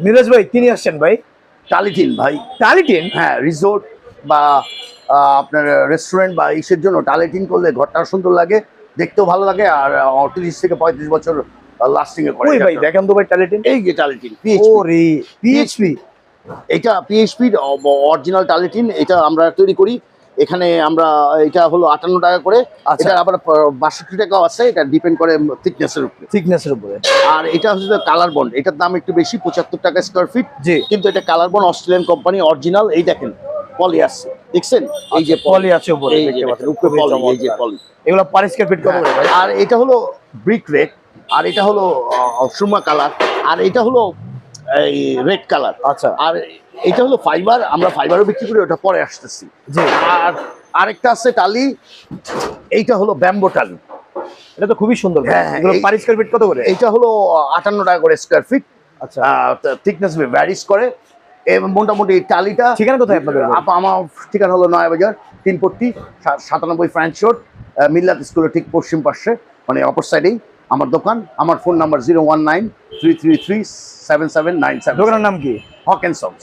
মিরাজ ভাই কি নিয়ে আসছেন ভাই? টালিটিন ভাই। টালিটিন? হ্যাঁ, রিসোর্ট বা আপনার রেস্টুরেন্ট বা ইসের জন্য টালিটিন করলে ঘরটা সুন্দর লাগে, দেখতেও ভালো লাগে, আর 30 থেকে 35 বছর লাস্টিং এ করে। ওই ভাই দেখেন তো ভাই টালিটিন। এই যে টালিটিন ওরে পিএইচপি। এটা পিএইচপির অরিজিনাল টালিটিন, এটা আমরা তৈরি করি এখানে। আমরা এটা হলো 58 টাকা করে। আচ্ছা। এটা আবার 62 টাকাও আছে, এটা ডিপেন্ড করে থিকনেসের উপরে। থিকনেসের উপরে। আর এটা হচ্ছে কালার বন্ড, এটার দাম একটু বেশি, 75 টাকা স্কয়ার ফিট। জি। কিন্তু এটা colour bond, Australian company, original. এই দেখেন পলি আছে, দেখছেন? এই যে পলি আছে উপরে, এই যে দেখতে পাচ্ছেন উপরে খুবই পলি, এই যে চমৎকার। পলি। এগুলো পার স্কয়ার ফিট কত করে ভাই? আর এটা হলো ব্রিক রেড, আর এটা হলো সুরমা কালার, আর এটা হলো এই রেড কালার। আচ্ছা। আর এটা হলো ফাইবার, আমরা ফাইবারও বিক্রি করি, ওটা পরে আসতেছি। জি। আর আরেকটা আছে টালি, এইটা হলো ব্যাম্বো টালি। এটা তো খুবই সুন্দর ভাই। হ্যাঁ, এগুলো পার স্কয়ার ফিট কত করে? এইটা হলো 58 টাকা করে স্কয়ার ফিট। আচ্ছা। থিকনেস ভ্যারিস করে। এবং মোটামুটি টালিটা ঠিকানা কোথায় আপনাদের? আমার ঠিকানা হলো নয়াবাজার, 3 97 ফ্রান্স রোড, মিল্লাত স্কুলের ঠিক পশ্চিম পাশে, মানে অপর সাইডেই আমার দোকান। আমার ফোন নাম্বার 019-333-7797। দোকানের নাম কি? হক এন্ড সন্স।